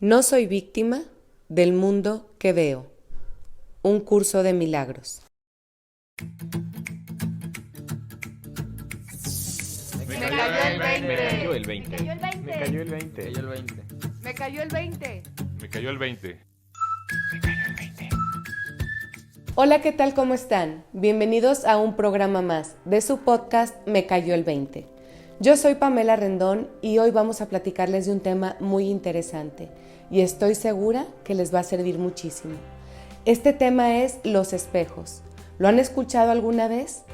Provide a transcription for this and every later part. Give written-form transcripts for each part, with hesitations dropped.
No soy víctima del mundo que veo. Un curso de milagros. Me cayó el 20. Me cayó el 20. Me cayó el 20. Me cayó el 20. Me cayó el 20. Me cayó el 20. Hola, ¿qué tal? ¿Cómo están? Bienvenidos a un programa más de su podcast Me cayó el 20. Yo soy Pamela Rendón y hoy vamos a platicarles de un tema muy interesante y estoy segura que les va a servir muchísimo. Este tema es los espejos. ¿Lo han escuchado alguna vez?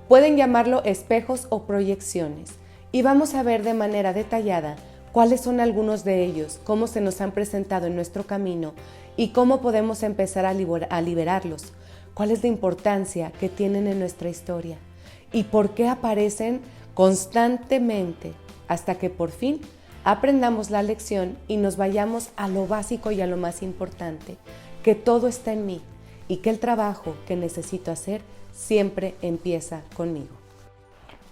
Pueden llamarlo espejos o proyecciones y vamos a ver de manera detallada cuáles son algunos de ellos, cómo se nos han presentado en nuestro camino y cómo podemos empezar a liberarlos, cuál es la importancia que tienen en nuestra historia y por qué aparecen constantemente hasta que por fin aprendamos la lección y nos vayamos a lo básico y a lo más importante, que todo está en mí y que el trabajo que necesito hacer siempre empieza conmigo.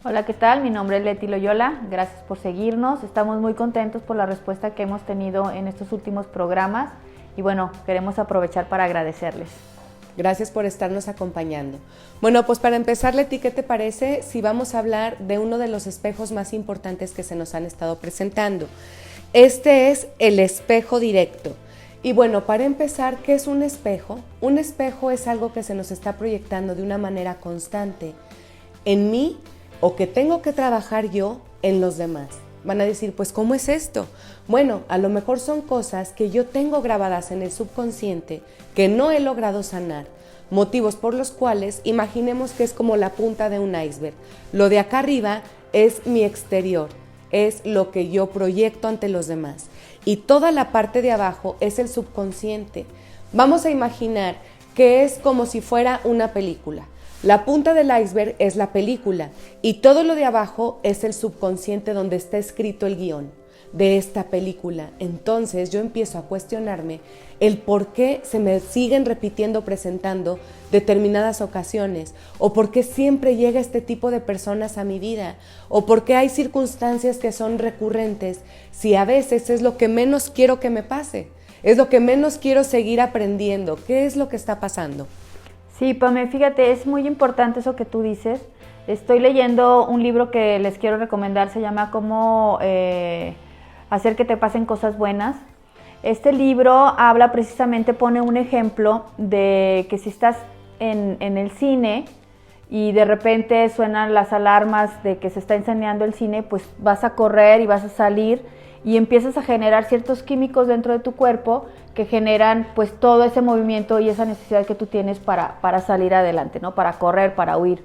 Hola, ¿qué tal? Mi nombre es Leti Loyola, gracias por seguirnos, estamos muy contentos por la respuesta que hemos tenido en estos últimos programas y bueno, queremos aprovechar para agradecerles. Gracias por estarnos acompañando. Bueno, pues para empezar, Leti, ¿qué te parece si vamos a hablar de uno de los espejos más importantes que se nos han estado presentando? Este es el espejo directo. Y bueno, para empezar, ¿qué es un espejo? Un espejo es algo que se nos está proyectando de una manera constante en mí o que tengo que trabajar yo en los demás. Van a decir, pues, ¿cómo es esto? Bueno, a lo mejor son cosas que yo tengo grabadas en el subconsciente que no he logrado sanar, motivos por los cuales imaginemos que es como la punta de un iceberg. Lo de acá arriba es mi exterior, es lo que yo proyecto ante los demás y toda la parte de abajo es el subconsciente. Vamos a imaginar que es como si fuera una película. La punta del iceberg es la película y todo lo de abajo es el subconsciente donde está escrito el guión de esta película. Entonces yo empiezo a cuestionarme el por qué se me siguen repitiendo, presentando determinadas ocasiones, o por qué siempre llega este tipo de personas a mi vida, o por qué hay circunstancias que son recurrentes, si a veces es lo que menos quiero que me pase, es lo que menos quiero seguir aprendiendo. ¿Qué es lo que está pasando? Sí, Pame, fíjate, es muy importante eso que tú dices. Estoy leyendo un libro que les quiero recomendar, se llama Cómo hacer que te pasen cosas buenas. Este libro habla precisamente, pone un ejemplo de que si estás en el cine y de repente suenan las alarmas de que se está incendiando el cine, pues vas a correr y vas a salir y empiezas a generar ciertos químicos dentro de tu cuerpo que generan pues todo ese movimiento y esa necesidad que tú tienes para salir adelante, ¿no? Para correr, para huir.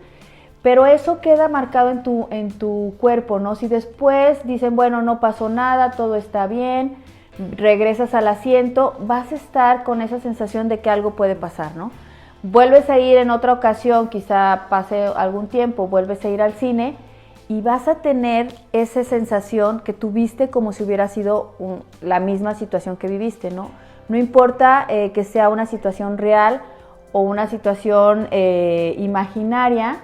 Pero eso queda marcado en tu cuerpo, ¿no? Si después dicen, bueno, no pasó nada, todo está bien, regresas al asiento, vas a estar con esa sensación de que algo puede pasar, ¿no? Vuelves a ir en otra ocasión, quizá pase algún tiempo, vuelves a ir al cine y vas a tener esa sensación que tuviste como si hubiera sido la misma situación que viviste, ¿no? No importa que sea una situación real o una situación imaginaria,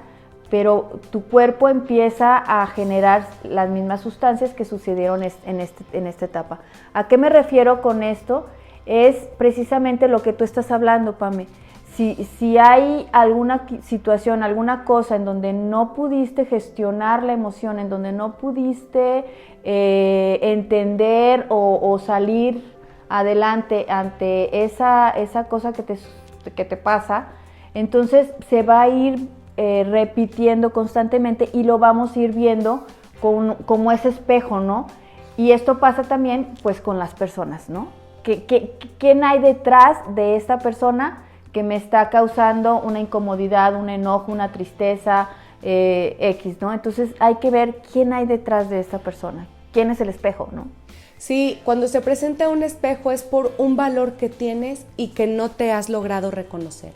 pero tu cuerpo empieza a generar las mismas sustancias que sucedieron en esta etapa. ¿A qué me refiero con esto? Es precisamente lo que tú estás hablando, Pame. Si hay alguna situación, alguna cosa en donde no pudiste gestionar la emoción, en donde no pudiste entender o salir adelante ante esa cosa que te pasa, entonces se va a ir repitiendo constantemente y lo vamos a ir viendo como ese espejo, ¿no? Y esto pasa también pues con las personas, ¿no? ¿Quién hay detrás de esta persona que me está causando una incomodidad, un enojo, una tristeza, X, ¿no? Entonces hay que ver quién hay detrás de esta persona, quién es el espejo, ¿no? Sí, cuando se presenta un espejo es por un valor que tienes y que no te has logrado reconocer,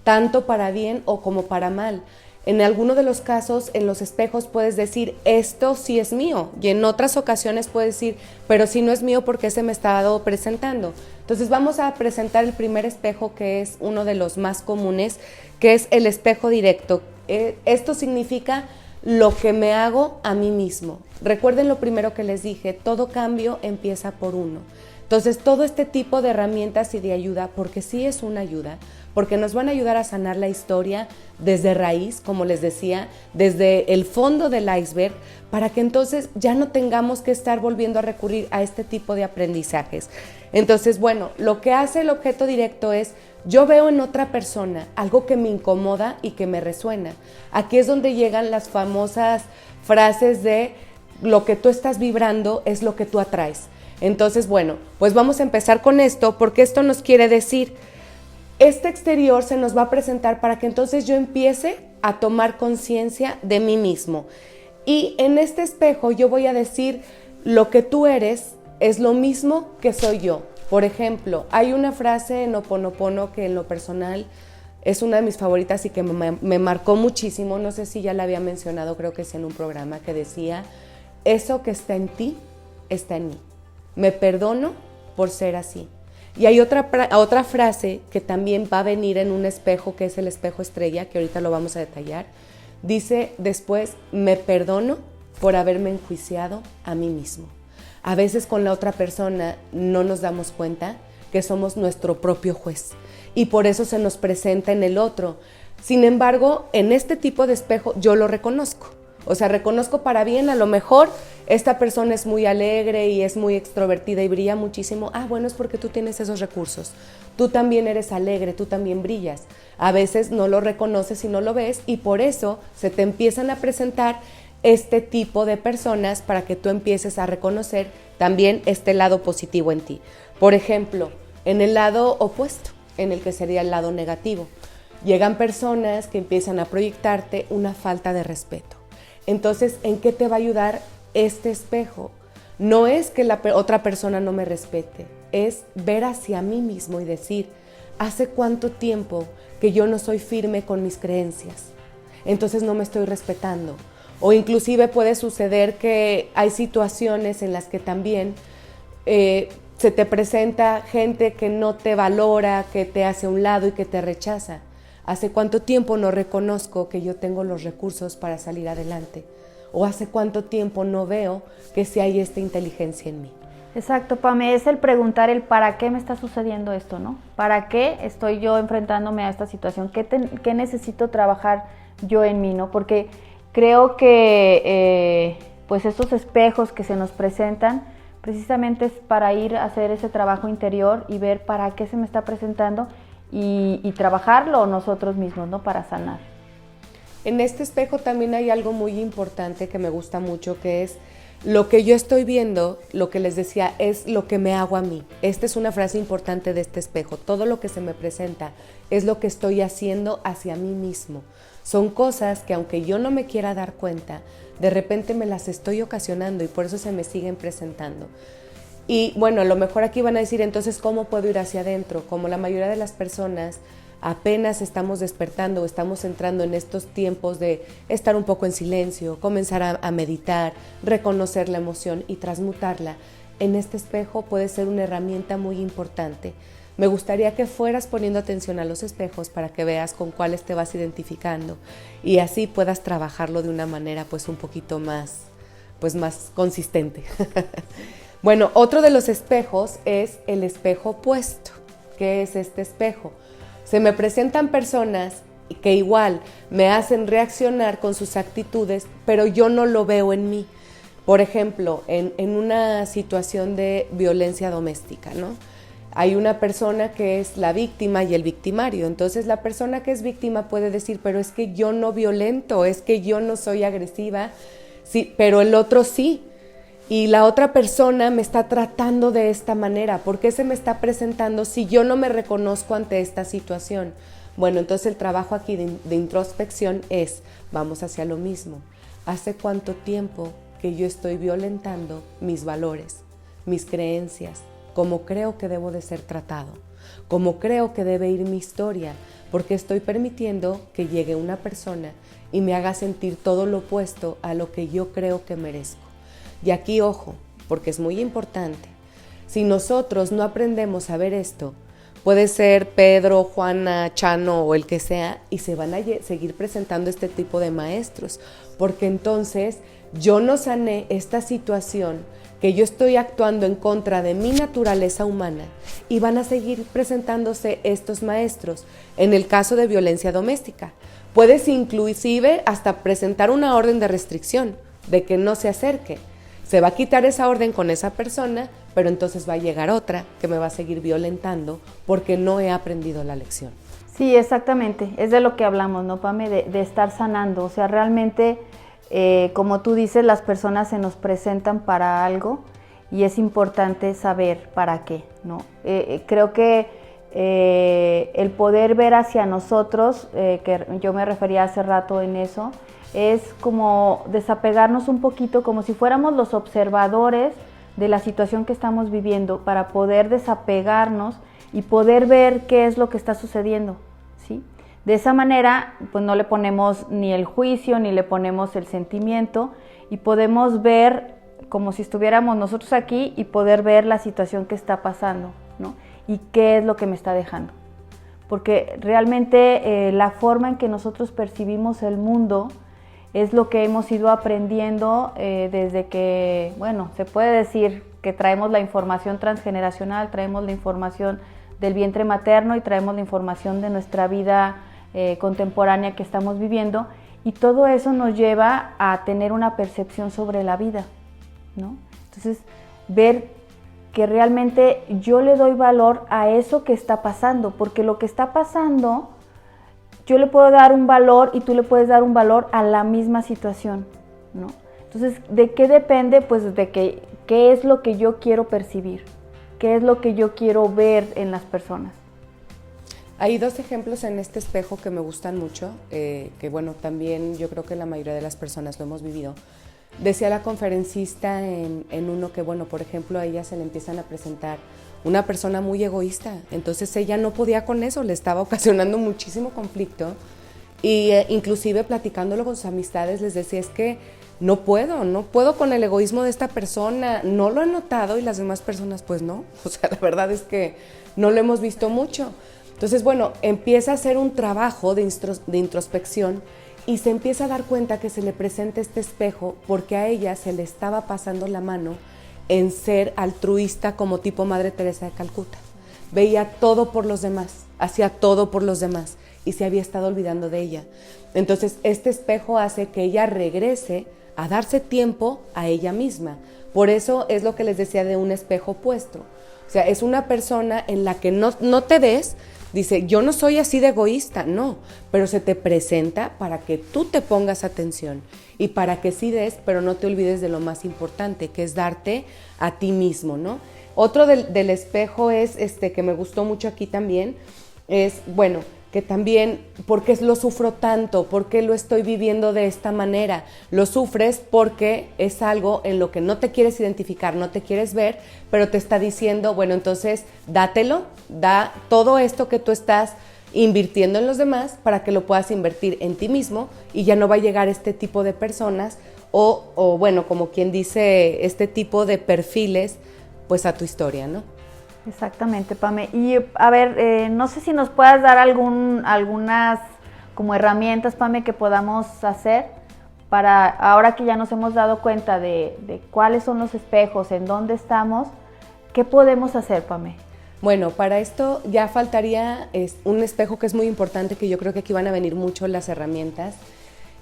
tanto para bien o como para mal. En alguno de los casos, en los espejos puedes decir, esto sí es mío, y en otras ocasiones puedes decir, pero si no es mío, ¿por qué se me está presentando? Entonces vamos a presentar el primer espejo, que es uno de los más comunes, que es el espejo directo. Esto significa lo que me hago a mí mismo. Recuerden lo primero que les dije, todo cambio empieza por uno. Entonces, todo este tipo de herramientas y de ayuda, porque sí es una ayuda, porque nos van a ayudar a sanar la historia desde raíz, como les decía, desde el fondo del iceberg, para que entonces ya no tengamos que estar volviendo a recurrir a este tipo de aprendizajes. Entonces, bueno, lo que hace el objeto directo es, yo veo en otra persona algo que me incomoda y que me resuena. Aquí es donde llegan las famosas frases de lo que tú estás vibrando es lo que tú atraes. Entonces, bueno, pues vamos a empezar con esto, porque esto nos quiere decir, este exterior se nos va a presentar para que entonces yo empiece a tomar conciencia de mí mismo. Y en este espejo yo voy a decir, lo que tú eres es lo mismo que soy yo. Por ejemplo, hay una frase en Ho'oponopono que en lo personal es una de mis favoritas y que me marcó muchísimo, no sé si ya la había mencionado, creo que es en un programa, que decía, eso que está en ti, está en mí. Me perdono por ser así. Y hay otra frase que también va a venir en un espejo, que es el espejo estrella, que ahorita lo vamos a detallar. Dice después, me perdono por haberme enjuiciado a mí mismo. A veces con la otra persona no nos damos cuenta que somos nuestro propio juez y por eso se nos presenta en el otro. Sin embargo, en este tipo de espejo yo lo reconozco. O sea, reconozco para bien, a lo mejor esta persona es muy alegre y es muy extrovertida y brilla muchísimo. Ah, bueno, es porque tú tienes esos recursos. Tú también eres alegre, tú también brillas. A veces no lo reconoces y no lo ves y por eso se te empiezan a presentar este tipo de personas para que tú empieces a reconocer también este lado positivo en ti. Por ejemplo, en el lado opuesto, en el que sería el lado negativo, llegan personas que empiezan a proyectarte una falta de respeto. Entonces, ¿en qué te va a ayudar este espejo? No es que la otra persona no me respete, es ver hacia mí mismo y decir, ¿hace cuánto tiempo que yo no soy firme con mis creencias? Entonces no me estoy respetando. O inclusive puede suceder que hay situaciones en las que también se te presenta gente que no te valora, que te hace a un lado y que te rechaza. ¿Hace cuánto tiempo no reconozco que yo tengo los recursos para salir adelante? ¿O hace cuánto tiempo no veo que sí hay esta inteligencia en mí? Exacto, Pame, es el preguntar el para qué me está sucediendo esto, ¿no? ¿Para qué estoy yo enfrentándome a esta situación? ¿Qué necesito trabajar yo en mí, no? Porque creo que pues estos espejos que se nos presentan precisamente es para ir a hacer ese trabajo interior y ver para qué se me está presentando y trabajarlo nosotros mismos, ¿no? Para sanar. En este espejo también hay algo muy importante que me gusta mucho, que es lo que yo estoy viendo, lo que les decía, es lo que me hago a mí. Esta es una frase importante de este espejo. Todo lo que se me presenta es lo que estoy haciendo hacia mí mismo. Son cosas que aunque yo no me quiera dar cuenta, de repente me las estoy ocasionando y por eso se me siguen presentando. Y bueno, a lo mejor aquí van a decir, entonces, ¿cómo puedo ir hacia adentro? Como la mayoría de las personas apenas estamos despertando, estamos entrando en estos tiempos de estar un poco en silencio, comenzar a meditar, reconocer la emoción y transmutarla. En este espejo puede ser una herramienta muy importante. Me gustaría que fueras poniendo atención a los espejos para que veas con cuáles te vas identificando y así puedas trabajarlo de una manera pues un poquito más consistente. Bueno, otro de los espejos es el espejo opuesto. ¿Qué es este espejo? Se me presentan personas que igual me hacen reaccionar con sus actitudes, pero yo no lo veo en mí. Por ejemplo, en una situación de violencia doméstica, ¿no? Hay una persona que es la víctima y el victimario. Entonces la persona que es víctima puede decir, pero es que yo no violento, es que yo no soy agresiva, sí, pero el otro sí. Y la otra persona me está tratando de esta manera. ¿Por qué se me está presentando si yo no me reconozco ante esta situación? Bueno, entonces el trabajo aquí de introspección es, vamos hacia lo mismo. ¿Hace cuánto tiempo que yo estoy violentando mis valores, mis creencias, cómo creo que debo de ser tratado, cómo creo que debe ir mi historia? Porque estoy permitiendo que llegue una persona y me haga sentir todo lo opuesto a lo que yo creo que merezco. Y aquí, ojo, porque es muy importante, si nosotros no aprendemos a ver esto, puede ser Pedro, Juana, Chano o el que sea, y se van a seguir presentando este tipo de maestros, porque entonces yo no sané esta situación que yo estoy actuando en contra de mi naturaleza humana y van a seguir presentándose estos maestros. En el caso de violencia doméstica, puedes inclusive hasta presentar una orden de restricción, de que no se acerque. Se va a quitar esa orden con esa persona, pero entonces va a llegar otra que me va a seguir violentando porque no he aprendido la lección. Sí, exactamente. Es de lo que hablamos, ¿no, Pame? De estar sanando. O sea, realmente, como tú dices, las personas se nos presentan para algo y es importante saber para qué, ¿no? Creo que el poder ver hacia nosotros, que yo me refería hace rato en eso, es como desapegarnos un poquito, como si fuéramos los observadores de la situación que estamos viviendo, para poder desapegarnos y poder ver qué es lo que está sucediendo, ¿sí? De esa manera, pues no le ponemos ni el juicio, ni le ponemos el sentimiento, y podemos ver como si estuviéramos nosotros aquí y poder ver la situación que está pasando, ¿no? Y qué es lo que me está dejando. Porque realmente la forma en que nosotros percibimos el mundo es lo que hemos ido aprendiendo desde que, bueno, se puede decir que traemos la información transgeneracional, traemos la información del vientre materno y traemos la información de nuestra vida contemporánea que estamos viviendo, y todo eso nos lleva a tener una percepción sobre la vida, ¿no? Entonces, ver que realmente yo le doy valor a eso que está pasando, porque lo que está pasando, yo le puedo dar un valor y tú le puedes dar un valor a la misma situación, ¿no? Entonces, ¿de qué depende? Pues de qué es lo que yo quiero percibir, qué es lo que yo quiero ver en las personas. Hay dos ejemplos en este espejo que me gustan mucho, que bueno, también yo creo que la mayoría de las personas lo hemos vivido. Decía la conferencista en uno que, bueno, por ejemplo, a ella se le empiezan a presentar una persona muy egoísta, entonces ella no podía con eso, le estaba ocasionando muchísimo conflicto, y inclusive platicándolo con sus amistades les decía, es que no puedo con el egoísmo de esta persona, no lo he notado, y las demás personas pues no, o sea, la verdad es que no lo hemos visto mucho. Entonces, bueno, empieza a hacer un trabajo de introspección y se empieza a dar cuenta que se le presenta este espejo porque a ella se le estaba pasando la mano en ser altruista como tipo Madre Teresa de Calcuta. Veía todo por los demás, hacía todo por los demás y se había estado olvidando de ella. Entonces, este espejo hace que ella regrese a darse tiempo a ella misma. Por eso es lo que les decía de un espejo opuesto. O sea, es una persona en la que no te ves. Dice, yo no soy así de egoísta, no, pero se te presenta para que tú te pongas atención y para que sí des, pero no te olvides de lo más importante, que es darte a ti mismo, ¿no? Otro del espejo es, que me gustó mucho aquí también, es, bueno, que también, ¿por qué lo sufro tanto? ¿Por qué lo estoy viviendo de esta manera? Lo sufres porque es algo en lo que no te quieres identificar, no te quieres ver, pero te está diciendo, bueno, entonces dátelo, da todo esto que tú estás invirtiendo en los demás para que lo puedas invertir en ti mismo y ya no va a llegar este tipo de personas o bueno, como quien dice, este tipo de perfiles, pues a tu historia, ¿no? Exactamente, Pame. Y a ver, no sé si nos puedas dar algunas como herramientas, Pame, que podamos hacer para, ahora que ya nos hemos dado cuenta de cuáles son los espejos, en dónde estamos, ¿qué podemos hacer, Pame? Bueno, para esto ya faltaría un espejo que es muy importante, que yo creo que aquí van a venir mucho las herramientas.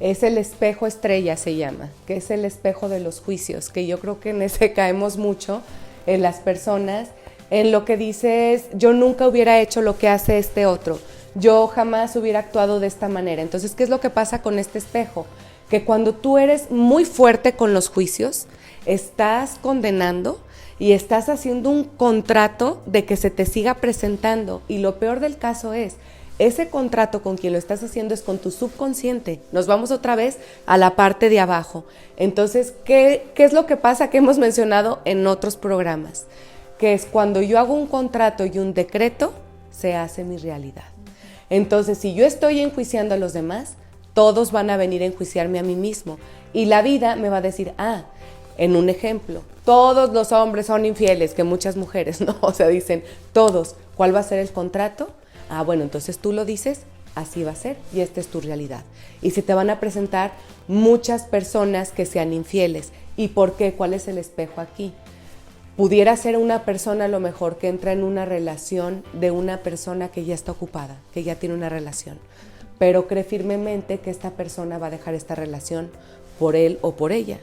Es el espejo estrella, se llama, que es el espejo de los juicios, que yo creo que en ese caemos mucho en las personas, en lo que dices, yo nunca hubiera hecho lo que hace este otro, yo jamás hubiera actuado de esta manera. Entonces, ¿qué es lo que pasa con este espejo? Que cuando tú eres muy fuerte con los juicios, estás condenando y estás haciendo un contrato de que se te siga presentando. Y lo peor del caso es, ese contrato con quien lo estás haciendo es con tu subconsciente. Nos vamos otra vez a la parte de abajo. Entonces, ¿qué es lo que pasa que hemos mencionado en otros programas? Que es cuando yo hago un contrato y un decreto, se hace mi realidad. Entonces, si yo estoy enjuiciando a los demás, todos van a venir a enjuiciarme a mí mismo. Y la vida me va a decir, en un ejemplo, todos los hombres son infieles, que muchas mujeres, ¿no? O sea, dicen, todos, ¿cuál va a ser el contrato? Bueno, entonces tú lo dices, así va a ser y esta es tu realidad. Y se te van a presentar muchas personas que sean infieles. ¿Y por qué? ¿Cuál es el espejo aquí? pudiera ser una persona a lo mejor que entra en una relación de una persona que ya está ocupada, que ya tiene una relación, pero cree firmemente que esta persona va a dejar esta relación por él o por ella,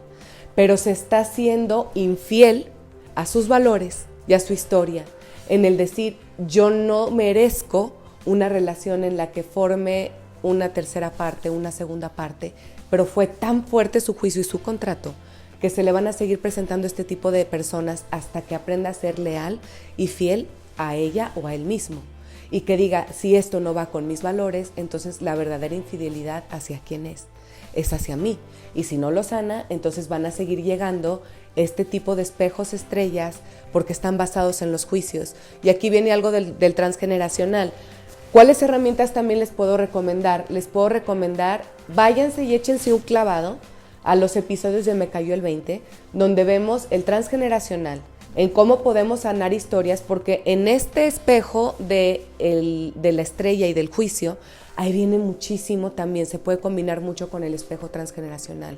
pero se está siendo infiel a sus valores y a su historia, en el decir, yo no merezco una relación en la que forme una tercera parte, una segunda parte, pero fue tan fuerte su juicio y su contrato que se le van a seguir presentando este tipo de personas hasta que aprenda a ser leal y fiel a ella o a él mismo. Y que diga, si esto no va con mis valores, entonces la verdadera infidelidad hacia quién es hacia mí. Y si no lo sana, entonces van a seguir llegando este tipo de espejos estrellas porque están basados en los juicios. Y aquí viene algo del transgeneracional. ¿Cuáles herramientas también les puedo recomendar? Les puedo recomendar, váyanse y échense un clavado a los episodios de Me Cayó el 20, donde vemos el transgeneracional, en cómo podemos sanar historias, porque en este espejo de la estrella y del juicio, ahí viene muchísimo también, se puede combinar mucho con el espejo transgeneracional,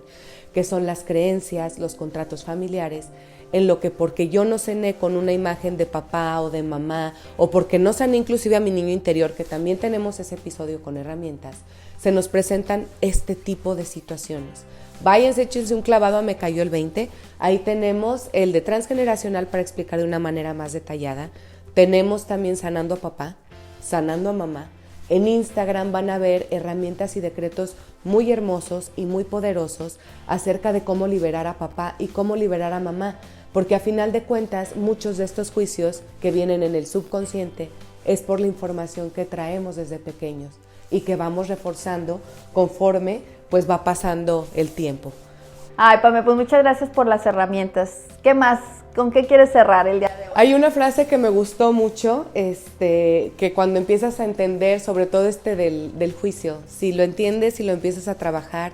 que son las creencias, los contratos familiares, en lo que porque yo no cené con una imagen de papá o de mamá, o porque no sané inclusive a mi niño interior, que también tenemos ese episodio con herramientas, se nos presentan este tipo de situaciones. Váyanse, échense un clavado a Me Cayó el 20, ahí tenemos el de transgeneracional para explicar de una manera más detallada, tenemos también Sanando a Papá, Sanando a Mamá. En Instagram van a ver herramientas y decretos muy hermosos y muy poderosos acerca de cómo liberar a papá y cómo liberar a mamá, porque a final de cuentas muchos de estos juicios que vienen en el subconsciente es por la información que traemos desde pequeños y que vamos reforzando conforme pues va pasando el tiempo. Ay, Pame, pues muchas gracias por las herramientas. ¿Qué más? ¿Con qué quieres cerrar el día de hoy? Hay una frase que me gustó mucho, que cuando empiezas a entender, sobre todo del juicio, si lo entiendes y lo empiezas a trabajar,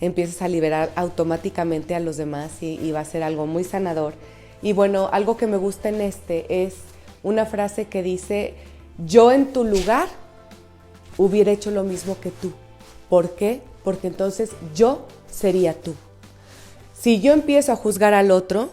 empiezas a liberar automáticamente a los demás y va a ser algo muy sanador. Y bueno, algo que me gusta en es una frase que dice, yo en tu lugar hubiera hecho lo mismo que tú. ¿Por qué? Porque entonces yo sería tú. Si yo empiezo a juzgar al otro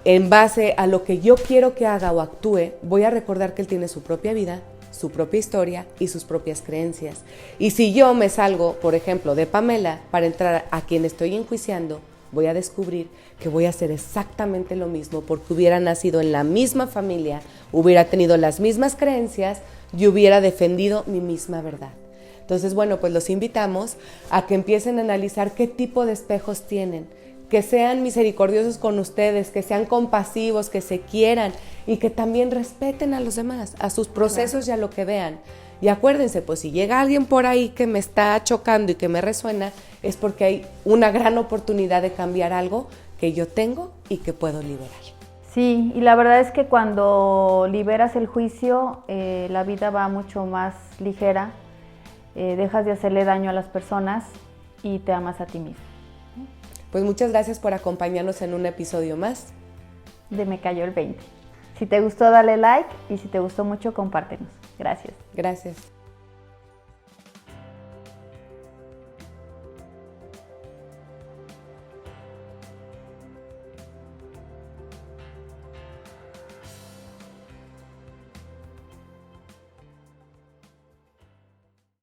en base a lo que yo quiero que haga o actúe, voy a recordar que él tiene su propia vida, su propia historia y sus propias creencias. Y si yo me salgo, por ejemplo, de Pamela para entrar a quien estoy enjuiciando, voy a descubrir que voy a hacer exactamente lo mismo porque hubiera nacido en la misma familia, hubiera tenido las mismas creencias y hubiera defendido mi misma verdad. Entonces, bueno, pues los invitamos a que empiecen a analizar qué tipo de espejos tienen, que sean misericordiosos con ustedes, que sean compasivos, que se quieran y que también respeten a los demás, a sus procesos y a lo que vean. Y acuérdense, pues si llega alguien por ahí que me está chocando y que me resuena, es porque hay una gran oportunidad de cambiar algo que yo tengo y que puedo liberar. Sí, y la verdad es que cuando liberas el juicio, la vida va mucho más ligera, dejas de hacerle daño a las personas y te amas a ti mismo. Pues muchas gracias por acompañarnos en un episodio más de Me Cayó el 20. Si te gustó, dale like y si te gustó mucho, compártenos. Gracias. Gracias.